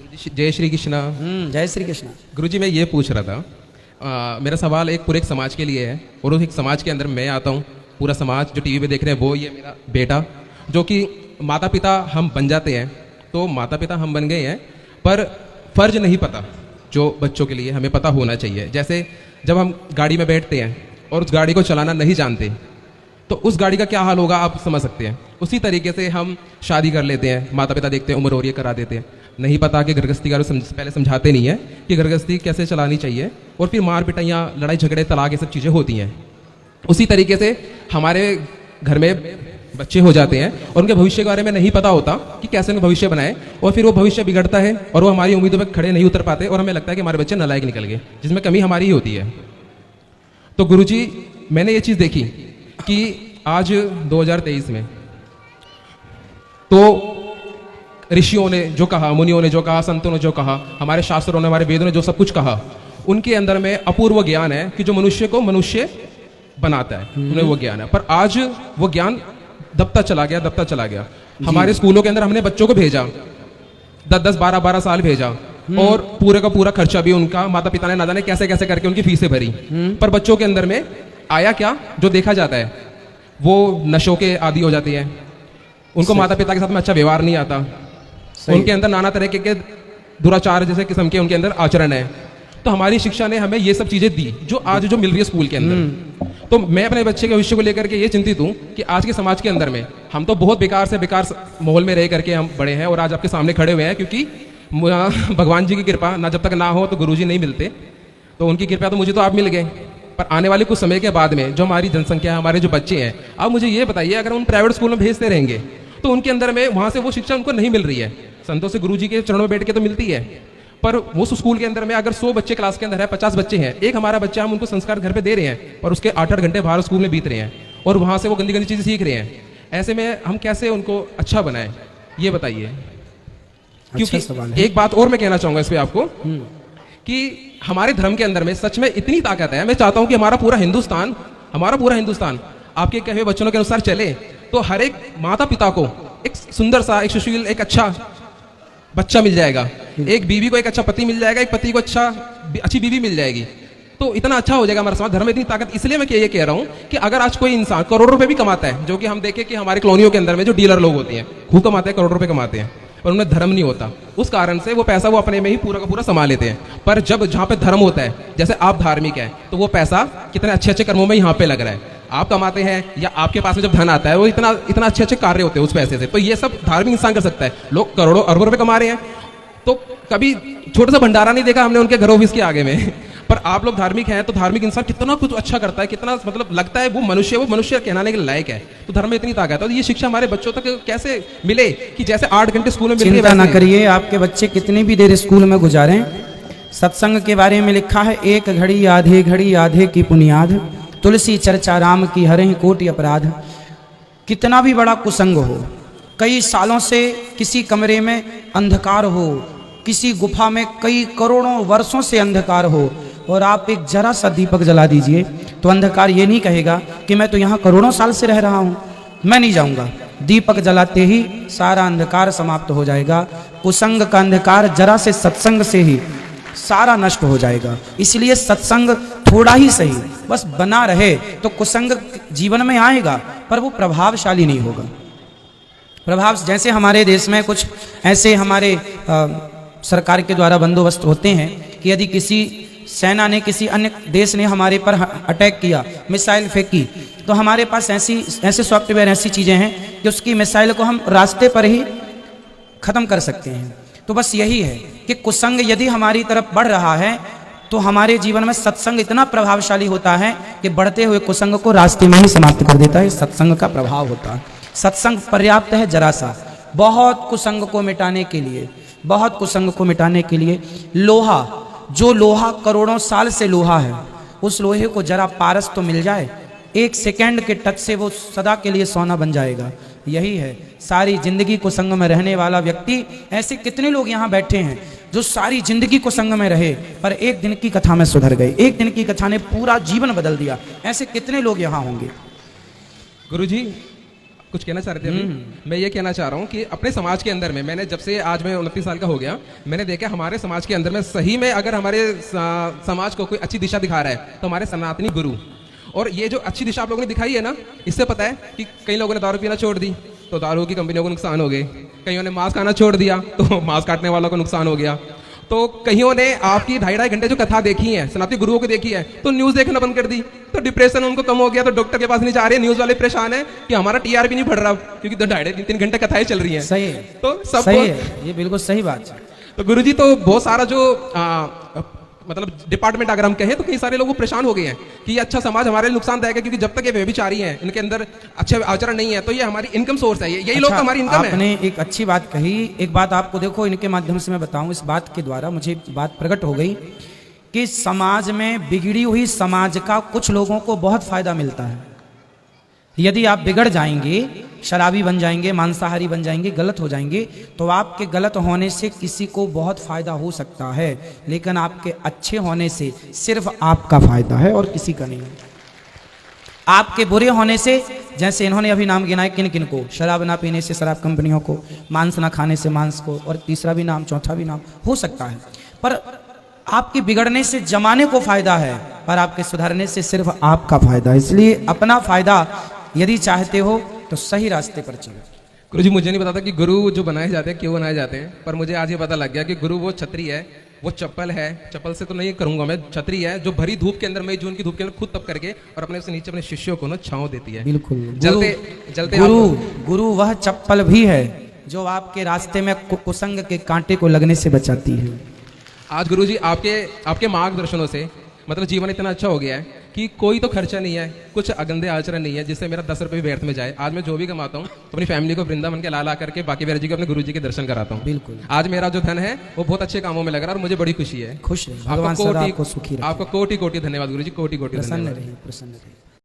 जय श्री कृष्णा। जय श्री कृष्ण। गुरुजी मैं ये पूछ रहा था, मेरा सवाल एक पूरे एक समाज के लिए है और उस एक समाज के अंदर मैं आता हूँ। पूरा समाज जो टीवी पे देख रहे हैं वो ये मेरा बेटा, जो कि माता पिता हम बन जाते हैं, तो माता पिता हम बन गए हैं पर फर्ज नहीं पता जो बच्चों के लिए हमें पता होना चाहिए। जैसे जब हम गाड़ी में बैठते हैं और उस गाड़ी को चलाना नहीं जानते तो उस गाड़ी का क्या हाल होगा आप समझ सकते हैं। उसी तरीके से हम शादी कर लेते हैं, माता पिता देखते हैं उम्र हो रही है करा देते हैं, नहीं पता कि गृहस्थी का पहले समझाते नहीं है कि गृहस्थी कैसे चलानी चाहिए, और फिर मार पिटाइयाँ, लड़ाई झगड़े, तलाक, ये सब चीज़ें होती हैं। उसी तरीके से हमारे घर में बच्चे हो जाते हैं और उनके भविष्य के बारे में नहीं पता होता कि कैसे उनका भविष्य बनाए, और फिर वो भविष्य बिगड़ता है और वो हमारी उम्मीदों पर खड़े नहीं उतर पाते और हमें लगता है कि हमारे बच्चे नालायक निकल गए, जिसमें कमी हमारी ही होती है। तो गुरुजी मैंने ये चीज़ देखी कि आज 2023 में तो ऋषियों ने जो कहा, मुनियों ने जो कहा, संतों ने जो कहा, हमारे शास्त्रों ने, हमारे वेदों ने जो सब कुछ कहा, उनके अंदर में अपूर्व ज्ञान है कि जो मनुष्य को मनुष्य बनाता है, उन्हें वो ज्ञान है। पर आज वो ज्ञान दबता चला गया। हमारे स्कूलों के अंदर हमने बच्चों को भेजा, 10-10, 12-12 साल भेजा, और पूरे का पूरा खर्चा भी उनका माता पिता ने ना जाने कैसे कैसे करके उनकी फीसें भरी। पर बच्चों के अंदर में आया क्या जो देखा जाता है, वो नशों के आदी हो जाती है, उनको माता पिता के साथ में अच्छा व्यवहार नहीं आता, उनके अंदर नाना तरह के दुराचार जैसे किस्म के उनके अंदर आचरण है। तो हमारी शिक्षा ने हमें ये सब चीजें दी जो आज जो मिल रही है स्कूल के अंदर। तो मैं अपने बच्चे के भविष्य को लेकर के ये चिंतित हूँ कि आज के समाज के अंदर में हम तो बहुत बेकार से बेकार माहौल में रह करके हम बड़े हैं और आज आपके सामने खड़े हुए हैं, क्योंकि भगवान जी की कृपा ना जब तक ना हो तो गुरुजी नहीं मिलते, तो उनकी कृपा तो मुझे तो आप मिल गए। पर आने वाले कुछ समय के बाद में जो हमारी जनसंख्या है, हमारे जो बच्चे हैं, आप मुझे ये बताइए अगर उन प्राइवेट स्कूल में भेजते रहेंगे तो उनके अंदर में वहाँ से वो शिक्षा उनको नहीं मिल रही है। संतों से गुरुजी के चरणों में बैठ के तो मिलती है, पर वो स्कूल के अंदर में अगर 100 बच्चे क्लास के अंदर है, 50 बच्चे हैं, एक हमारा बच्चा हम उनको संस्कार घर पे दे रहे हैं और उसके 8-8 घंटे बाहर स्कूल में बीत रहे हैं और वहाँ से वो गंदी गंदी चीज़ें सीख रहे हैं। ऐसे में हम कैसे उनको अच्छा बनाएं, ये बताइए। क्योंकि एक बात और मैं कहना चाहूँगा इस पर आपको कि हमारे धर्म के अंदर में सच में इतनी ताकत है। मैं चाहता हूँ कि हमारा पूरा हिंदुस्तान आपके कहे वचनों के अनुसार चले, तो हर एक माता पिता को एक सुंदर सा, एक सुशील, एक अच्छा बच्चा मिल जाएगा, एक बीवी को एक अच्छा पति मिल जाएगा, एक पति को अच्छी बीवी मिल जाएगी, तो इतना अच्छा हो जाएगा हमारा समाज। धर्म में इतनी ताकत, इसलिए मैं ये कह रहा हूँ कि अगर आज कोई इंसान करोड़ों रुपए भी कमाता है, जो कि हम देखें कि हमारे कॉलोनियों के अंदर में जो डीलर लोग होते हैं खूब कमाते हैं, करोड़ों रुपए कमाते हैं, पर उन्हें धर्म नहीं होता, उस कारण से वो पैसा वो अपने में ही पूरा का पूरा संभाल लेते हैं। पर जब जहाँ पे धर्म होता है, जैसे आप धार्मिक है, तो वो पैसा कितने अच्छे अच्छे कर्मों में यहाँ पे लग रहा है, आप कमाते हैं या आपके पास में जब धन आता है वो इतना अच्छे अच्छे कार्य होते हैं उस पैसे से। तो ये सब धार्मिक इंसान कर सकता है। लोग करोड़ों अरबों रुपए कमा रहे हैं, तो कभी छोटा सा भंडारा नहीं देखा हमने उनके घर ऑफिस के आगे में। पर आप लोग धार्मिक हैं तो धार्मिक इंसान कितना कुछ अच्छा करता है, कितना मतलब लगता है वो मनुष्य कहलाने के लायक है। तो धर्म में इतनी ताकत है, तो ये शिक्षा हमारे बच्चों तक कैसे मिले कि जैसे 8 घंटे स्कूल में मिल रही है। चिंता ना करिए, आपके बच्चे कितनी भी देर स्कूल में गुजारें। सत्संग के बारे में लिखा है, एक घड़ी आधे की पुनियाद, तुलसी चर्चा राम की हरहि कोटि अपराध। कितना भी बड़ा कुसंग हो, कई सालों से किसी कमरे में अंधकार हो, किसी गुफा में कई करोड़ों वर्षों से अंधकार हो, और आप एक जरा सा दीपक जला दीजिए तो अंधकार ये नहीं कहेगा कि मैं तो यहाँ करोड़ों साल से रह रहा हूँ, मैं नहीं जाऊँगा। दीपक जलाते ही सारा अंधकार समाप्त हो जाएगा। कुसंग का अंधकार जरा से सत्संग से ही सारा नष्ट हो जाएगा। इसलिए सत्संग थोड़ा ही सही बस बना रहे तो कुसंग जीवन में आएगा, पर वो प्रभावशाली नहीं होगा। प्रभाव जैसे हमारे देश में कुछ ऐसे हमारे सरकार के द्वारा बंदोबस्त होते हैं कि यदि किसी सेना ने, किसी अन्य देश ने हमारे पर अटैक किया, मिसाइल फेंकी, तो हमारे पास ऐसे सॉफ्टवेयर, ऐसी चीज़ें हैं कि उसकी मिसाइल को हम रास्ते पर ही ख़त्म कर सकते हैं। तो बस यही है कि कुसंग यदि हमारी तरफ बढ़ रहा है तो हमारे जीवन में सत्संग इतना प्रभावशाली होता है कि बढ़ते हुए कुसंग को रास्ते में ही समाप्त कर देता है। सत्संग का प्रभाव होता है। सत्संग पर्याप्त है जरा सा। बहुत कुसंग को मिटाने के लिए लोहा, जो लोहा करोड़ों साल से लोहा है, उस लोहे को जरा पारस तो मिल जाए, 1 सेकंड के टच से वो सदा के लिए सोना बन जाएगा। यही है सारी जिंदगी को संग में रहने वाला व्यक्ति। ऐसे कितने लोग यहाँ बैठे हैं जो सारी जिंदगी को संग में रहे पर एक दिन की कथा में सुधर गए, एक दिन की कथा ने पूरा जीवन बदल दिया। ऐसे कितने लोग यहाँ होंगे। गुरुजी कुछ कहना चाह रहे थे अभी? मैं ये कहना चाह रहा हूँ कि अपने समाज के अंदर में मैंने जब से आज मैं 29 साल का हो गया, मैंने देखा हमारे समाज के अंदर में सही में अगर हमारे समाज को कोई अच्छी दिशा दिखा रहा है तो हमारे सनातनी गुरु। और ये जो अच्छी दिशा आप लोगों ने दिखाई है ना, इससे पता है कि कई लोगों ने दारू पीना छोड़ दी तो दारू की कंपनियों को नुकसान हो गए, कईयों ने मांस खाना छोड़ दिया तो मांस काटने वालों को नुकसान हो गया, तो कईयों ने आपकी 2.5 घंटे जो कथा देखी है, सनातनी गुरुओं को देखी है, तो न्यूज देखना बंद कर दी, तो डिप्रेशन उनको कम हो गया, तो डॉक्टर के पास नहीं जा रहे, न्यूज वाले परेशान है कि हमारा टीआरपी नहीं बढ़ रहा क्योंकि तो 2.5-3 घंटे कथाएं चल रही हैं। सही है, तो सब सही है, ये बिल्कुल सही बात है। तो गुरुजी तो बहुत सारा जो मतलब डिपार्टमेंट अगर हम कहें तो कई सारे लोग परेशान हो गए हैं कि ये अच्छा समाज हमारे लिए नुकसानदायक है, क्योंकि जब तक ये व्यभिचारी हैं, इनके अंदर अच्छे आचरण नहीं है, तो ये हमारी इनकम सोर्स है, यही लोग तो हमारी इनकम है। आपने एक अच्छी बात कही। एक बात आपको देखो, इनके माध्यम से मैं बताऊं, इस बात के द्वारा मुझे बात प्रकट हो गई कि समाज में बिगड़ी हुई समाज का कुछ लोगों को बहुत फायदा मिलता है। यदि आप बिगड़ जाएंगे, शराबी बन जाएंगे, मांसाहारी बन जाएंगे, गलत हो जाएंगे, तो आपके गलत होने से किसी को बहुत फायदा हो सकता है, लेकिन आपके अच्छे होने से सिर्फ आपका फायदा है और किसी का नहीं। आपके बुरे होने से, जैसे इन्होंने अभी नाम गिनाए किन किन को, शराब ना पीने से शराब कंपनियों को, मांस ना खाने से मांस को, और तीसरा भी नाम, चौथा भी नाम हो सकता है, पर आपके बिगड़ने से जमाने को फायदा है, पर आपके सुधरने से सिर्फ आपका फायदा है। इसलिए अपना फायदा यदि चाहते हो तो सही रास्ते पर चलो। गुरुजी मुझे नहीं पता था कि गुरु जो बनाए जाते हैं क्यों बनाए जाते हैं, पर मुझे आज ये पता लग गया कि गुरु वो छतरी है, वो चप्पल है, चप्पल से तो नहीं करूंगा मैं, छतरी है जो भरी धूप के अंदर, मई जून की धूप के अंदर खुद तप करके और अपने से नीचे अपने शिष्यों को ना छांव देती है। बिल्कुल, जलते गुरु वह चप्पल भी है जो आपके रास्ते में कुसंग के कांटे को लगने से बचाती है। आज गुरुजी आपके मार्गदर्शनों से मतलब जीवन इतना अच्छा हो गया है कि कोई तो खर्चा नहीं है, कुछ अगंदे आचरण नहीं है जिससे मेरा 10 रुपये भी व्यर्थ में जाए। आज मैं जो भी कमाता हूँ अपनी फैमिली को वृंदावन के ला करके बाकी बिहारी जी को, अपने गुरु जी के दर्शन कराता हूँ। बिल्कुल, आज मेरा जो धन है वो बहुत अच्छे कामों में लग रहा है और मुझे बड़ी खुशी है। खुश है, भगवान सदा आपको सुखी रखे। आपको कोटि कोटि धन्यवाद गुरु जी, कोटि कोटि प्रसन्न रहिए, प्रसन्न रहिए।